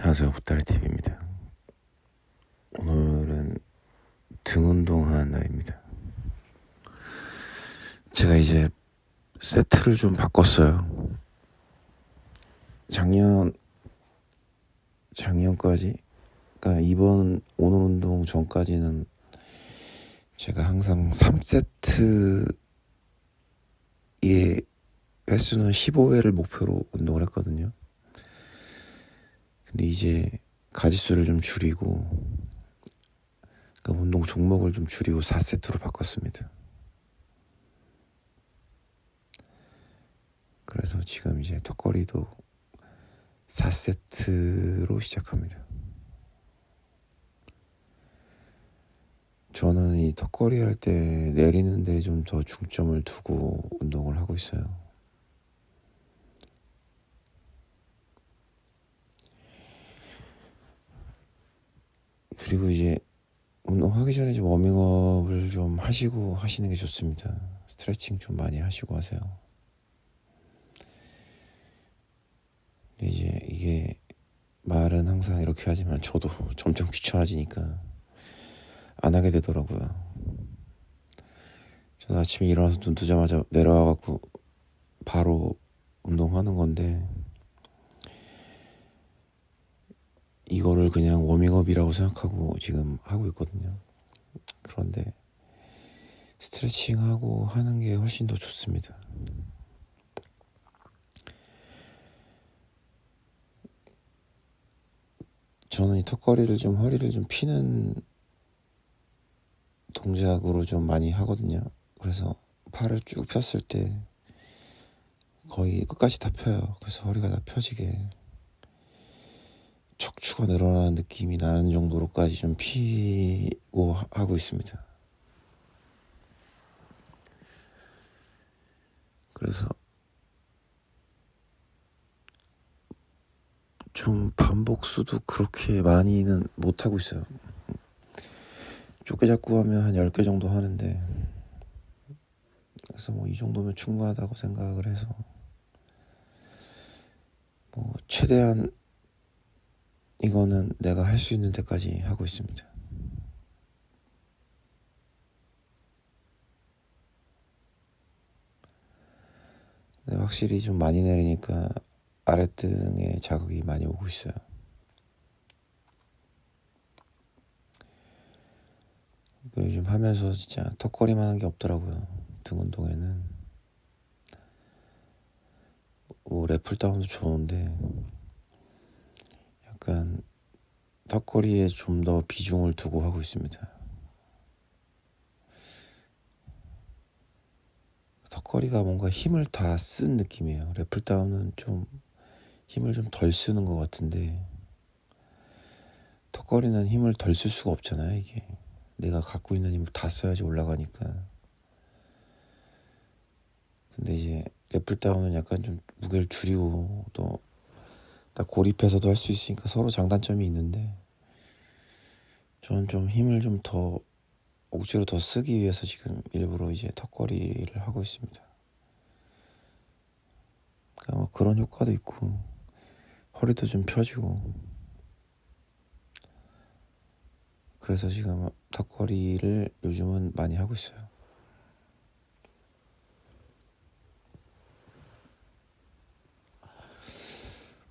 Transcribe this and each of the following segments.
안녕하세요, 보따리TV입니다. 오늘은 등 운동하는 날입니다. 제가 이제 세트를 좀 바꿨어요. 작년까지, 그러니까 오늘 운동 전까지는 제가 항상 3세트의 횟수는 15회를 목표로 운동을 했거든요. 근데 이제 가지수를 좀 줄이고, 그러니까 운동 종목을 좀 줄이고 4세트로 바꿨습니다. 그래서 지금 이제 턱걸이도 4세트로 시작합니다. 저는 이 턱걸이 할 때 내리는 데 좀 더 중점을 두고 운동을 하고 있어요. 그리고 이제 운동하기 전에 좀 워밍업을 좀 하시고 하시는 게 좋습니다. 스트레칭 좀 많이 하시고 하세요. 이제 이게 말은 항상 이렇게 하지만 저도 점점 귀찮아지니까 안 하게 되더라고요. 저는 아침에 일어나서 눈 뜨자마자 내려와갖고 바로 운동하는 건데 이거를 그냥 워밍업이라고 생각하고 지금 하고 있거든요. 그런데 스트레칭하고 하는 게 훨씬 더 좋습니다. 저는 이 턱걸이를 좀 허리를 좀 피는 동작으로 좀 많이 하거든요. 그래서 팔을 쭉 폈을 때 거의 끝까지 다 펴요. 그래서 허리가 다 펴지게 척추가 늘어나는 느낌이 나는 정도로까지 좀 피고 하고 있습니다. 그래서 좀 반복수도 그렇게 많이는 못하고 있어요. 좁게 잡고 하면 한 10개 정도 하는데, 그래서 뭐 이 정도면 충분하다고 생각을 해서 뭐 최대한 이거는 내가 할 수 있는 데까지 하고 있습니다. 근데 확실히 좀 많이 내리니까 아랫등에 자극이 많이 오고 있어요. 요즘 하면서 진짜 턱걸이만 한 게 없더라고요. 등 운동에는 뭐 랩풀다운도 좋은데 약간 턱걸이에 좀 더 비중을 두고 하고 있습니다. 턱걸이가 뭔가 힘을 다 쓴 느낌이에요. 랩풀다운은 좀 힘을 좀 덜 쓰는 것 같은데 턱걸이는 힘을 덜 쓸 수가 없잖아요. 이게 내가 갖고 있는 힘을 다 써야지 올라가니까. 근데 이제 랩풀다운은 약간 좀 무게를 줄이고 또 딱 고립해서도 할 수 있으니까 서로 장단점이 있는데 저는 좀 힘을 좀 더 억지로 더 쓰기 위해서 지금 일부러 이제 턱걸이를 하고 있습니다. 그러니까 뭐 그런 효과도 있고 허리도 좀 펴지고 그래서 지금 턱걸이를 요즘은 많이 하고 있어요.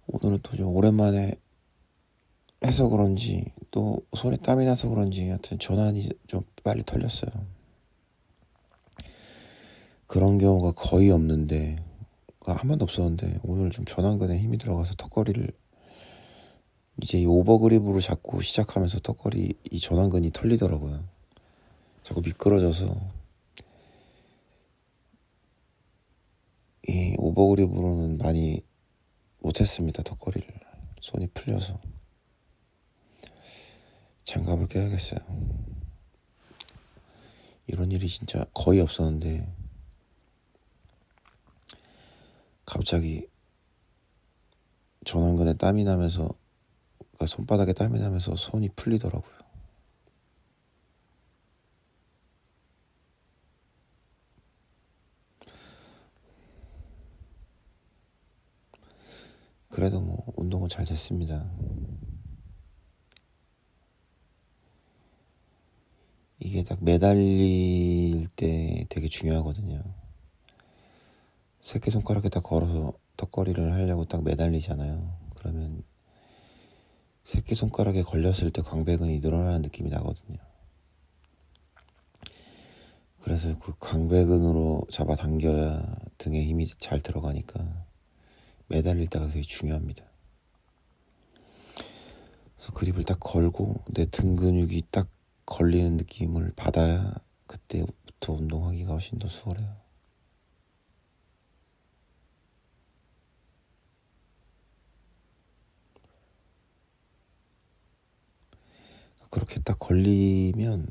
오늘은 또 좀 오랜만에 해서 그런지 또 손에 땀이 나서 그런지 하여튼 전환이 좀 빨리 털렸어요. 그런 경우가 거의 없는데 한 번도 없었는데 오늘 좀 전완근에 힘이 들어가서 턱걸이를 이제 이 오버그립으로 잡고 시작하면서 턱걸이 이 전완근이 털리더라고요. 자꾸 미끄러져서 이 오버그립으로는 많이 못했습니다. 턱걸이를 손이 풀려서 장갑을 껴야겠어요. 이런 일이 진짜 거의 없었는데 갑자기 전완근에 땀이 나면서 그러니까 손바닥에 땀이 나면서 손이 풀리더라고요. 그래도 뭐 운동은 잘 됐습니다. 이게 딱 매달릴 때 되게 중요하거든요. 새끼손가락에 딱 걸어서 턱걸이를 하려고 딱 매달리잖아요. 그러면 새끼손가락에 걸렸을 때 광배근이 늘어나는 느낌이 나거든요. 그래서 그 광배근으로 잡아당겨야 등에 힘이 잘 들어가니까 매달릴 때가 되게 중요합니다. 그래서 그립을 딱 걸고 내 등 근육이 딱 걸리는 느낌을 받아야 그때부터 운동하기가 훨씬 더 수월해요. 그렇게 딱 걸리면,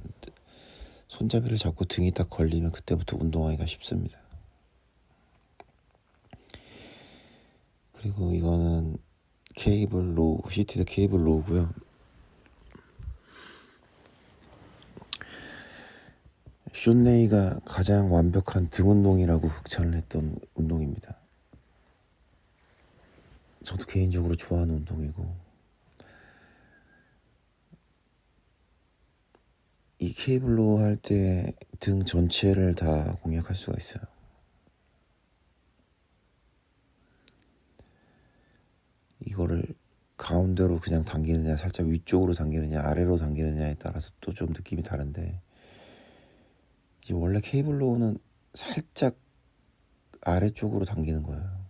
손잡이를 잡고 등이 딱 걸리면 그때부터 운동하기가 쉽습니다. 그리고 이거는 케이블 로우, 시티드 케이블 로우고요. 숀 레이가 가장 완벽한 등 운동이라고 극찬을 했던 운동입니다. 저도 개인적으로 좋아하는 운동이고, 이 케이블 로우 할 때 등 전체를 다 공략할 수가 있어요. 이거를 가운데로 그냥 당기느냐, 살짝 위쪽으로 당기느냐, 아래로 당기느냐에 따라서 또 좀 느낌이 다른데, 이제 원래 케이블 로우는 살짝 아래쪽으로 당기는 거예요.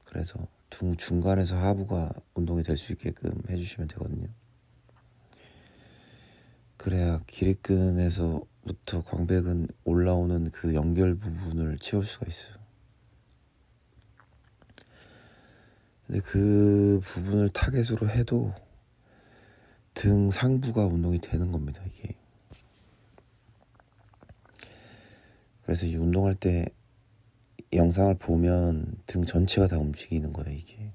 그래서 등 중간에서 하부가 운동이 될 수 있게끔 해주시면 되거든요. 그래야 기립근에서부터 광배근 올라오는 그 연결 부분을 채울 수가 있어요. 근데 그 부분을 타겟으로 해도 등 상부가 운동이 되는 겁니다, 이게. 그래서 이 운동할 때 영상을 보면 등 전체가 다 움직이는 거예요, 이게.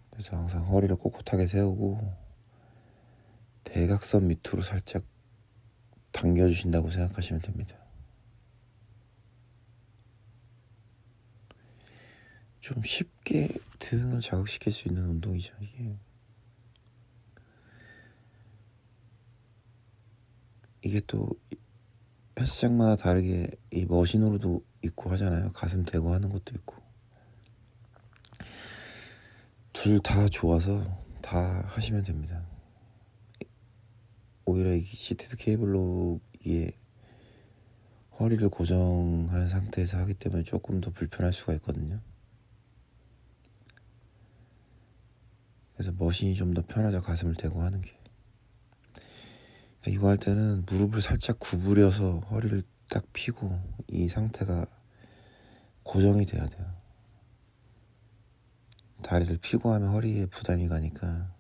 그래서 항상 허리를 꼿꼿하게 세우고 대각선 밑으로 살짝 당겨주신다고 생각하시면 됩니다. 좀 쉽게 등을 자극시킬 수 있는 운동이죠, 이게. 이게 또 헬스장마다 다르게 이 머신으로도 있고 하잖아요. 가슴 대고 하는 것도 있고. 둘 다 좋아서 다 하시면 됩니다. 오히려 이 시티드 케이블로 이게 허리를 고정한 상태에서 하기 때문에 조금 더 불편할 수가 있거든요. 그래서 머신이 좀 더 편하죠, 가슴을 대고 하는 게. 이거 할 때는 무릎을 살짝 구부려서 허리를 딱 펴고 이 상태가 고정이 돼야 돼요. 다리를 펴고 하면 허리에 부담이 가니까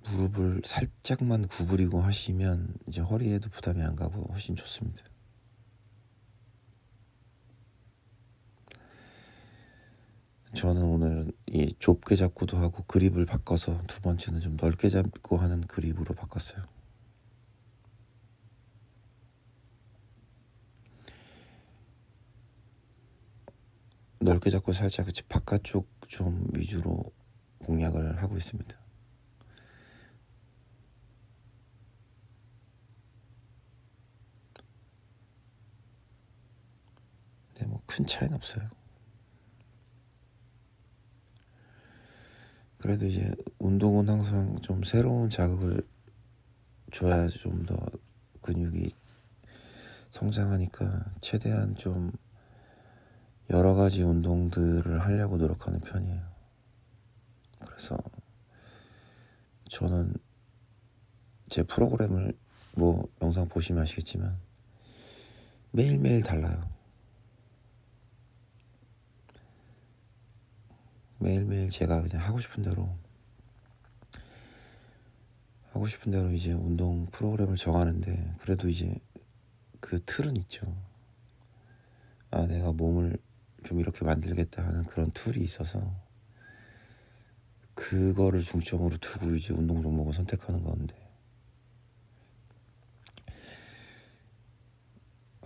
무릎을 살짝만 구부리고 하시면 이제 허리에도 부담이 안 가고 훨씬 좋습니다. 저는 오늘 이 좁게 잡고도 하고 그립을 바꿔서 두 번째는 좀 넓게 잡고 하는 그립으로 바꿨어요. 넓게 잡고 살짝 바깥쪽 좀 위주로 공략을 하고 있습니다. 근데 뭐 큰 차이는 없어요. 그래도 이제 운동은 항상 좀 새로운 자극을 줘야 좀 더 근육이 성장하니까 최대한 좀 여러 가지 운동들을 하려고 노력하는 편이에요. 그래서 저는 제 프로그램을 뭐 영상 보시면 아시겠지만 매일매일 달라요. 매일매일 제가 그냥 하고 싶은 대로 이제 운동 프로그램을 정하는데, 그래도 이제 그 틀은 있죠. 내가 몸을 좀 이렇게 만들겠다 하는 그런 툴이 있어서 그거를 중점으로 두고 이제 운동 종목을 선택하는 건데,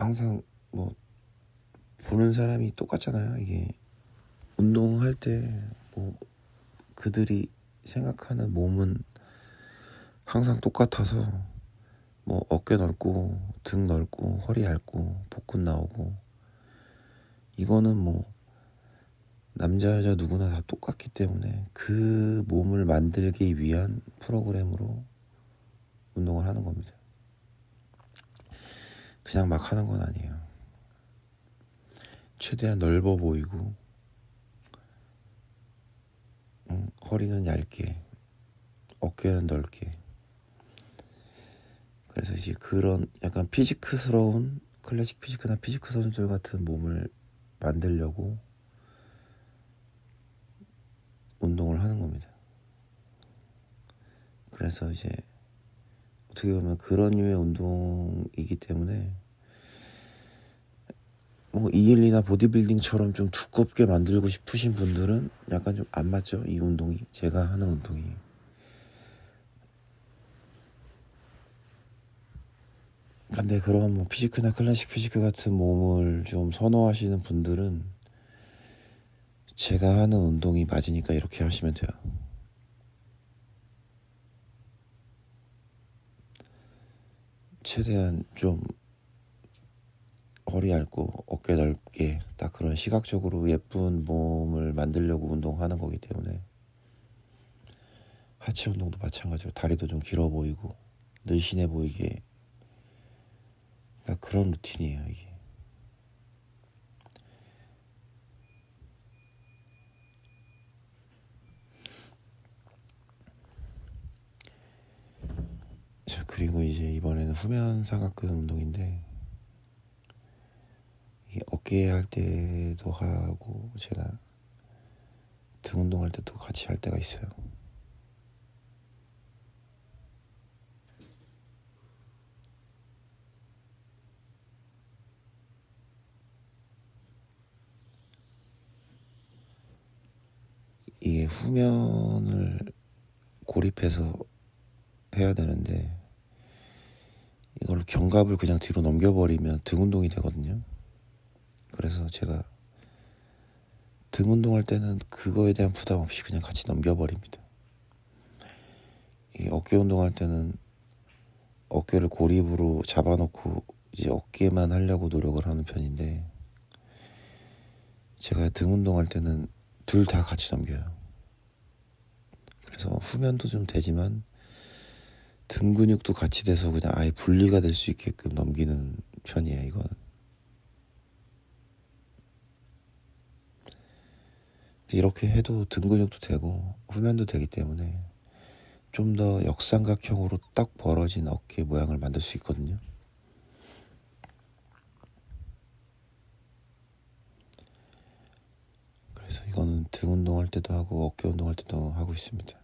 항상 뭐 보는 사람이 똑같잖아요. 이게 운동할 때 뭐 그들이 생각하는 몸은 항상 똑같아서 뭐 어깨 넓고 등 넓고 허리 얇고 복근 나오고 이거는 뭐 남자 여자 누구나 다 똑같기 때문에 그 몸을 만들기 위한 프로그램으로 운동을 하는 겁니다. 그냥 막 하는 건 아니에요. 최대한 넓어 보이고 허리는 얇게 어깨는 넓게 그래서 이제 그런 약간 피지크스러운 클래식 피지크나 피지크 선수들 같은 몸을 만들려고 운동을 하는 겁니다. 그래서 이제 어떻게 보면 그런 류의 운동이기 때문에 뭐 이일리나 보디빌딩처럼 좀 두껍게 만들고 싶으신 분들은 약간 좀 안 맞죠? 이 운동이 제가 하는 운동이. 근데 그런 뭐 피지크나 클래식 피지크 같은 몸을 좀 선호하시는 분들은 제가 하는 운동이 맞으니까 이렇게 하시면 돼요. 최대한 좀 허리 얇고 어깨 넓게 딱 그런 시각적으로 예쁜 몸을 만들려고 운동하는 거기 때문에 하체 운동도 마찬가지로 다리도 좀 길어 보이고 늘씬해 보이게 딱 그런 루틴이에요 이게. 자, 그리고 이제 이번에는 후면 삼각근 운동인데 이게 어깨 할 때도 하고 제가 등 운동할 때도 같이 할 때가 있어요. 이게 후면을 고립해서 해야 되는데 이걸 견갑을 그냥 뒤로 넘겨버리면 등 운동이 되거든요. 그래서 제가 등 운동할 때는 그거에 대한 부담 없이 그냥 같이 넘겨버립니다. 이 어깨 운동할 때는 어깨를 고립으로 잡아놓고 이제 어깨만 하려고 노력을 하는 편인데 제가 등 운동할 때는 둘 다 같이 넘겨요. 그래서 후면도 좀 되지만 등 근육도 같이 돼서 그냥 아예 분리가 될 수 있게끔 넘기는 편이에요 이거는. 이렇게 해도 등 근육도 되고 후면도 되기 때문에 좀 더 역삼각형으로 딱 벌어진 어깨 모양을 만들 수 있거든요. 그래서 이거는 등 운동할 때도 하고 어깨 운동할 때도 하고 있습니다.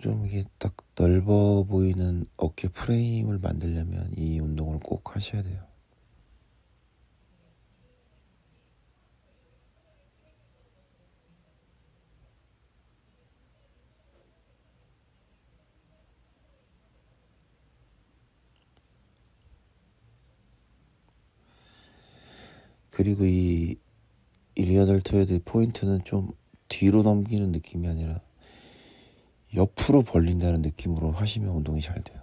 좀 이게 딱 넓어 보이는 어깨 프레임을 만들려면 이 운동을 꼭 하셔야 돼요. 그리고 이 일리어델토이드 포인트는 좀 뒤로 넘기는 느낌이 아니라 옆으로 벌린다는 느낌으로 하시면 운동이 잘 돼요.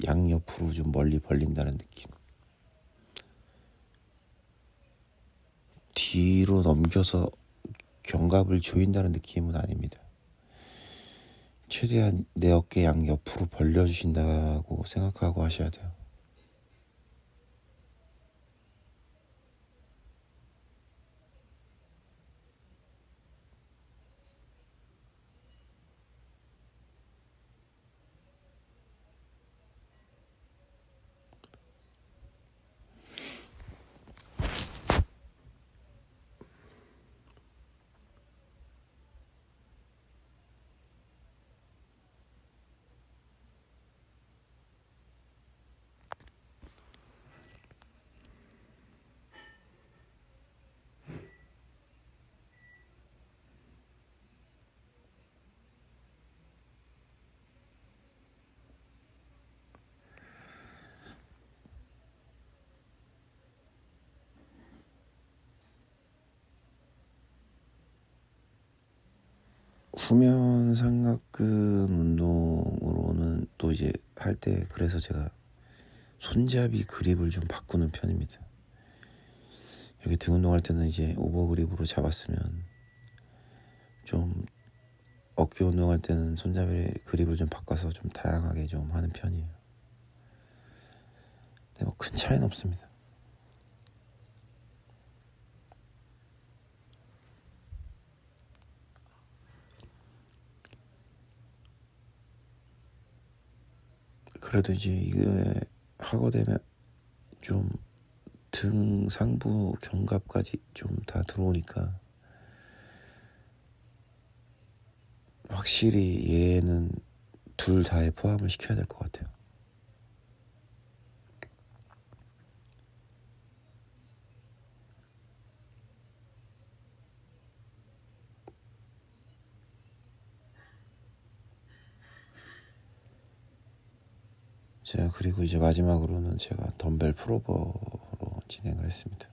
양옆으로 좀 멀리 벌린다는 느낌. 뒤로 넘겨서 견갑을 조인다는 느낌은 아닙니다. 최대한 내 어깨 양옆으로 벌려주신다고 생각하고 하셔야 돼요. 후면 삼각근 운동으로는 또 이제 할 때 그래서 제가 손잡이 그립을 좀 바꾸는 편입니다. 이렇게 등 운동할 때는 이제 오버 그립으로 잡았으면 좀 어깨 운동할 때는 손잡이 그립을 좀 바꿔서 좀 다양하게 좀 하는 편이에요. 근데 뭐 큰 차이는 없습니다. 그래도 이제 이거 하고 되면 좀 등 상부 견갑까지 좀 다 들어오니까 확실히 얘는 둘 다에 포함을 시켜야 될 것 같아요. 제가 그리고 이제 마지막으로는 제가 덤벨 풀오버로 진행을 했습니다.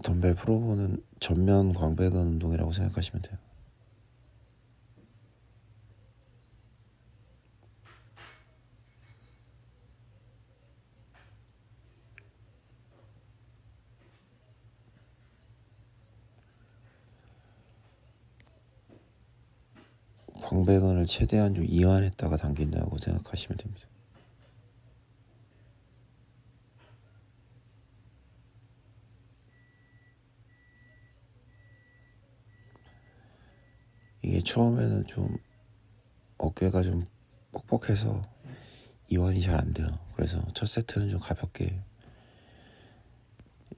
덤벨 풀오버는 전면 광배근 운동이라고 생각하시면 돼요. 광배근을 최대한 좀 이완했다가 당긴다고 생각하시면 됩니다. 이게 처음에는 좀 어깨가 좀 뻑뻑해서 이완이 잘 안 돼요. 그래서 첫 세트는 좀 가볍게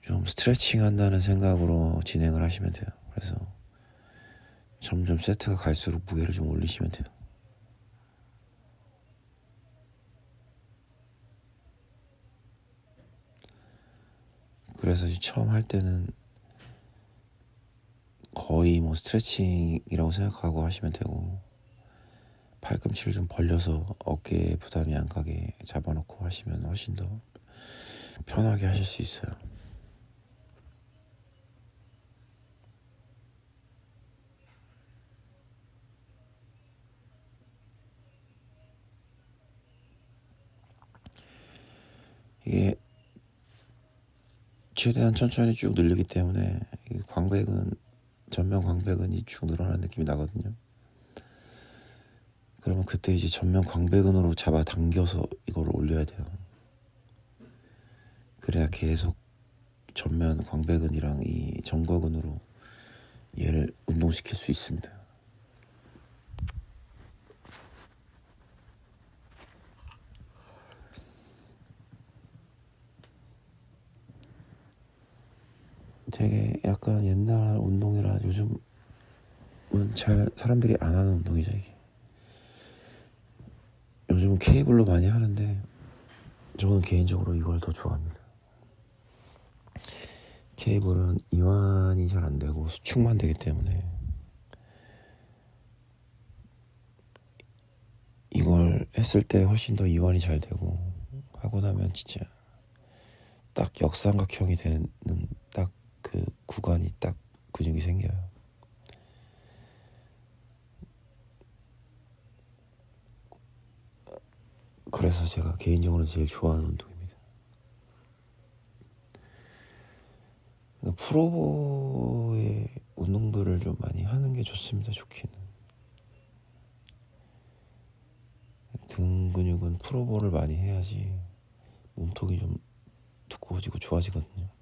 좀 스트레칭 한다는 생각으로 진행을 하시면 돼요. 그래서 점점 세트가 갈수록 무게를 좀 올리시면 돼요. 그래서 처음 할 때는 거의 뭐 스트레칭이라고 생각하고 하시면 되고, 팔꿈치를 좀 벌려서 어깨에 부담이 안 가게 잡아놓고 하시면 훨씬 더 편하게 하실 수 있어요. 이게 최대한 천천히 쭉 늘리기 때문에 광배근, 전면 광배근이 쭉 늘어나는 느낌이 나거든요. 그러면 그때 이제 전면 광배근으로 잡아당겨서 이걸 올려야 돼요. 그래야 계속 전면 광배근이랑 이 전거근으로 얘를 운동시킬 수 있습니다. 되게 약간 옛날 운동이라 요즘은 잘 사람들이 안 하는 운동이죠, 이게. 요즘은 케이블로 많이 하는데 저는 개인적으로 이걸 더 좋아합니다. 케이블은 이완이 잘 안 되고 수축만 되기 때문에 이걸 했을 때 훨씬 더 이완이 잘 되고, 하고 나면 진짜 딱 역삼각형이 되는 딱 그 구간이 딱 근육이 생겨요. 그래서 제가 개인적으로 제일 좋아하는 운동입니다. 프로보의 운동들을 좀 많이 하는 게 좋습니다. 좋기는. 등 근육은 프로보를 많이 해야지 몸통이 좀 두꺼워지고 좋아지거든요.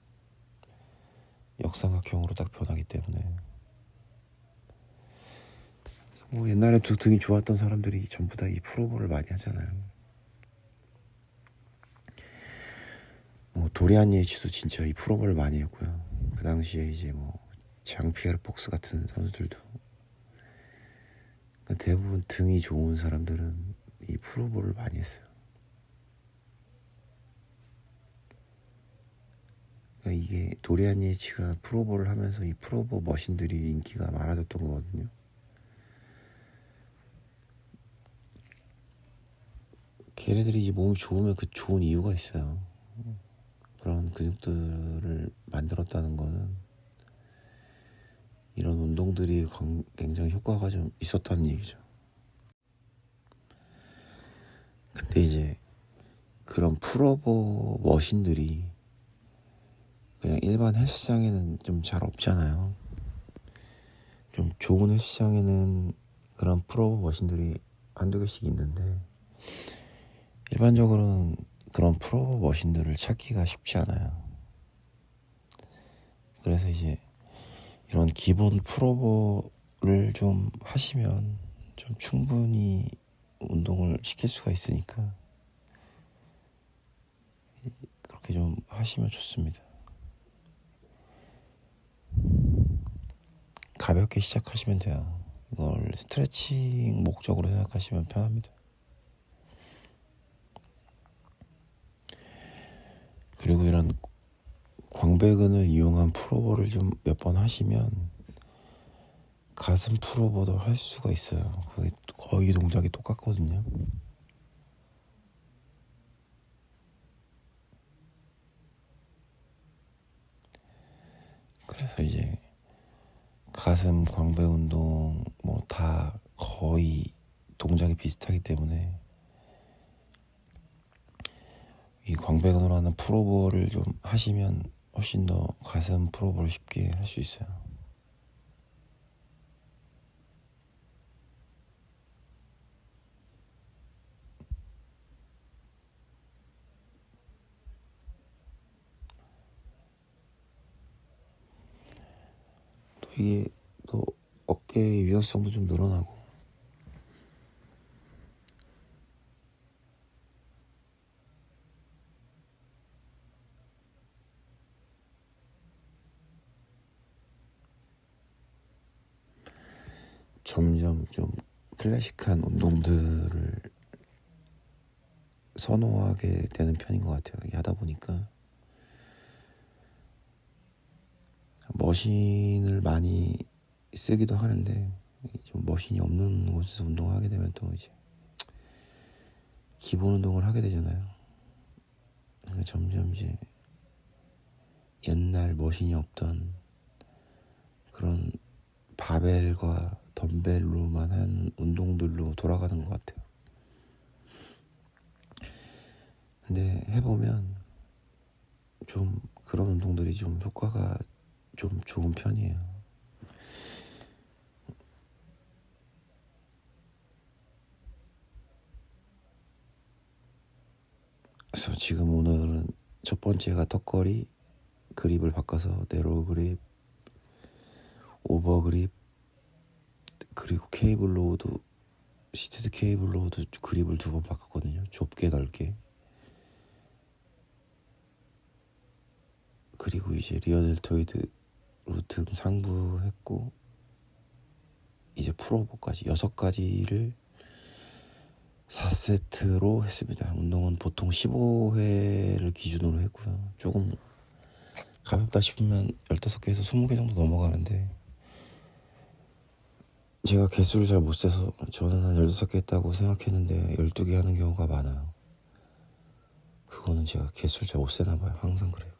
역삼각형으로 딱 변하기 때문에. 뭐 옛날에 등이 좋았던 사람들이 전부 다 이 프로보를 많이 하잖아요. 뭐 도리안 예이치도 진짜 이 프로보를 많이 했고요. 그 당시에 이제 뭐 장피에르 폭스 같은 선수들도, 그러니까 대부분 등이 좋은 사람들은 이 프로보를 많이 했어요. 그러니까 이게 도리안 예이치가 프로보를 하면서 이 프로보 머신들이 인기가 많아졌던 거거든요. 걔네들이 이제 몸이 좋으면 그 좋은 이유가 있어요. 그런 근육들을 만들었다는 거는 운동들이 굉장히 효과가 좀 있었다는 얘기죠. 근데 이제 그런 풀오버 머신들이 그냥 일반 헬스장에는 좀 잘 없잖아요. 좀 좋은 헬스장에는 그런 풀오버 머신들이 한두 개씩 있는데 일반적으로는 그런 풀오버 머신들을 찾기가 쉽지 않아요. 그래서 이제 이런 기본 풀오버를 좀 하시면 좀 충분히 운동을 시킬 수가 있으니까 그렇게 좀 하시면 좋습니다. 가볍게 시작하시면 돼요. 이걸 스트레칭 목적으로 생각하시면 편합니다. 그리고 이런 광배근을 이용한 풀오버를 좀 몇 번 하시면 가슴 풀오버도 할 수가 있어요. 그게 거의 동작이 똑같거든요. 그래서 이제 가슴 광배 운동 뭐 다 거의 동작이 비슷하기 때문에 이 광배근으로 하는 풀오버를 좀 하시면 훨씬 더 가슴 풀오버를 쉽게 할 수 있어요. 또 이게 또 어깨 유연성도 좀 늘어나고 점점 좀 클래식한 운동들을 선호하게 되는 편인 것 같아요. 이게 하다 보니까 머신을 많이 쓰기도 하는데 좀 머신이 없는 곳에서 운동을 하게 되면 또 이제 기본 운동을 하게 되잖아요. 그러니까 점점 이제 옛날 머신이 없던 그런 바벨과 덤벨로만 한 운동들로 돌아가는 것 같아요. 근데 해보면 좀 그런 운동들이 좀 효과가 좀 좋은 편이에요. 그래서 지금 오늘은 첫 번째가 턱걸이, 그립을 바꿔서 네로우 그립, 오버 그립, 그리고 케이블 로우드, 시트드 케이블 로우드 그립을 2번 바꿨거든요. 좁게 넓게. 그리고 이제 리어 델토이드 등 상부 했고 이제 풀오버까지 6가지를 4세트로 했습니다. 운동은 보통 15회를 기준으로 했고요. 조금 가볍다 싶으면 15개에서 20개 정도 넘어가는데 제가 개수를 잘 못 세서 저는 한 16개 했다고 생각했는데 12개 하는 경우가 많아요. 그거는 제가 개수를 잘 못 세나 봐요. 항상 그래요.